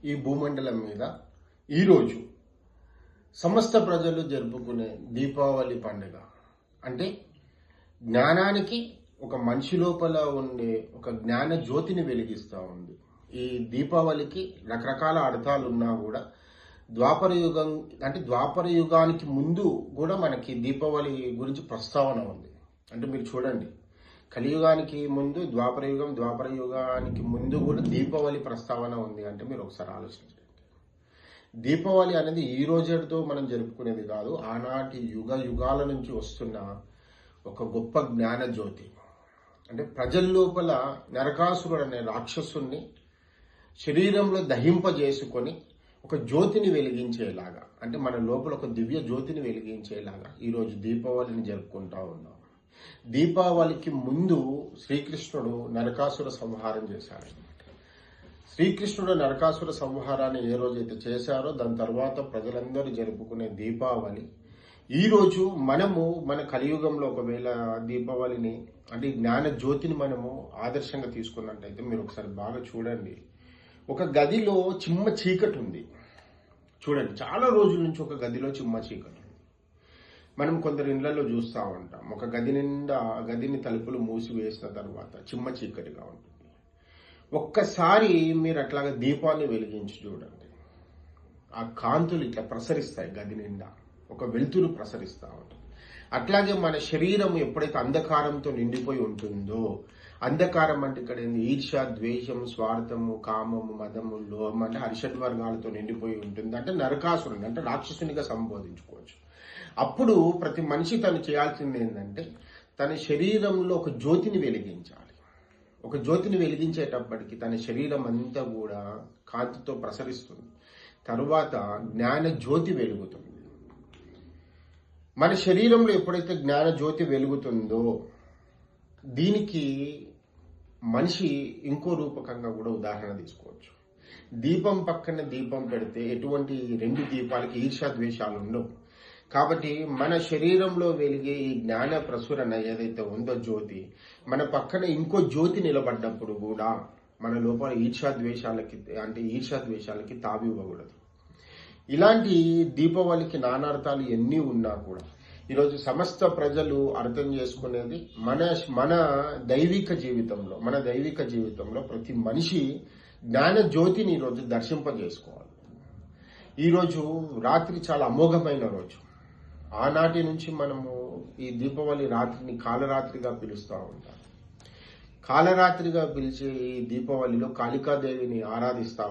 ఈ భూమండలం మీద ఈరోజు సమస్త ప్రజలు జరుపుకునే దీపావళి పండుగ అంటే జ్ఞానానికి ఒక మనిషి లోపల ఉండే ఒక జ్ఞాన జ్యోతిని వెలిగిస్తూ ఉంది. ఈ దీపావళికి రకరకాల అర్థాలు ఉన్నా కూడా ద్వాపర యుగానికి ముందు కూడా మనకి దీపావళి గురించి ప్రస్తావన ఉంది. అంటే మీరు చూడండి, కలియుగానికి ముందు ద్వాపర యుగానికి ముందు కూడా దీపావళి ప్రస్తావన ఉంది. అంటే మీరు ఒకసారి ఆలోచించండి. దీపావళి అనేది ఈ రోజుతో మనం జరుపుకునేది కాదు, ఆనాటి యుగాల నుంచి వస్తున్న ఒక గొప్ప జ్ఞాన జ్యోతి. అంటే ప్రజల లోపల నరకాసురుడు అనే రాక్షసుని శరీరంలో దహింపజేసుకొని ఒక జ్యోతిని వెలిగించేలాగా, అంటే మన లోపల ఒక దివ్య జ్యోతిని వెలిగించేలాగా ఈరోజు దీపావళిని జరుపుకుంటా ఉన్నాం. దీపావళికి ముందు శ్రీకృష్ణుడు నరకాసుర సంహారం చేశాడు. శ్రీకృష్ణుడు నరకాసుర సంహారాన్ని ఏ రోజైతే చేశారో దాని తర్వాత ప్రజలందరూ జరుపుకునే దీపావళి ఈరోజు మనము మన కలియుగంలో ఒకవేళ దీపావళిని అంటే జ్ఞాన జ్యోతిని మనము ఆదర్శంగా తీసుకున్నట్టయితే మీరు ఒకసారి బాగా చూడండి. ఒక గదిలో చిమ్మ చీకటి ఉంది. చూడండి, చాలా రోజుల నుంచి ఒక గదిలో చిమ్మ చీకటి ఉంది. మనం కొందరు ఇళ్లలో చూస్తూ ఉంటాం, ఒక గది నిండా గదిని తలుపులు మూసివేసిన తర్వాత చిమ్మ చీకటిగా ఉంటుంది. ఒక్కసారి మీరు అట్లాగా దీపాన్ని వెలిగించి చూడండి, ఆ కాంతులు ఇట్లా ప్రసరిస్తాయి, గది నిండా ఒక వెలుతురు ప్రసరిస్తూ ఉంటుంది. అట్లాగే మన శరీరం ఎప్పుడైతే అంధకారంతో నిండిపోయి ఉంటుందో, అంధకారం అంటే ఇక్కడ ఈర్ష, ద్వేషం, స్వార్థము, కామము, మదము, లోహం అంటే హరిషడ్ వర్గాలతో నిండిపోయి ఉంటుంది. అంటే నరకాసురుని అంటే రాక్షసునిగా సంబోధించుకోవచ్చు. అప్పుడు ప్రతి మనిషి తను చేయాల్సింది ఏంటంటే తన శరీరంలో ఒక జ్యోతిని వెలిగించాలి. ఒక జ్యోతిని వెలిగించేటప్పటికి తన శరీరం అంతా కూడా కాంతితో ప్రసరిస్తుంది. తరువాత జ్ఞాన జ్యోతి వెలుగుతుంది. మన శరీరంలో ఎప్పుడైతే జ్ఞాన జ్యోతి వెలుగుతుందో దీనికి మనిషి ఇంకో రూపకంగా కూడా ఉదాహరణ తీసుకోవచ్చు. దీపం పక్కన దీపం పెడితే ఎటువంటి రెండు దీపాలకి ఈర్ష్య ద్వేషాలు ఉండవు. కాబట్టి మన శరీరంలో వెలిగే ఈ జ్ఞాన ప్రసురణ ఏదైతే ఉందో జ్యోతి, మన పక్కన ఇంకో జ్యోతి నిలబడ్డప్పుడు కూడా మన లోపల ఈర్ష్య ద్వేషాలకి తావివ్వకూడదు. ఇలాంటి దీపావళికి నానార్థాలు ఎన్ని ఉన్నా కూడా ఈరోజు సమస్త ప్రజలు అర్థం చేసుకునేది మన దైవిక జీవితంలో ప్రతి మనిషి జ్ఞాన జ్యోతిని ఈరోజు దర్శింపజేసుకోవాలి. ఈరోజు రాత్రి చాలా అమోఘమైన రోజు. ఆనాటి నుంచి మనము ఈ దీపావళి రాత్రిని కాలరాత్రిగా పిలుస్తూ ఉంటాం. కాలరాత్రిగా పిలిచే ఈ దీపావళిలో కాళికాదేవిని ఆరాధిస్తాం.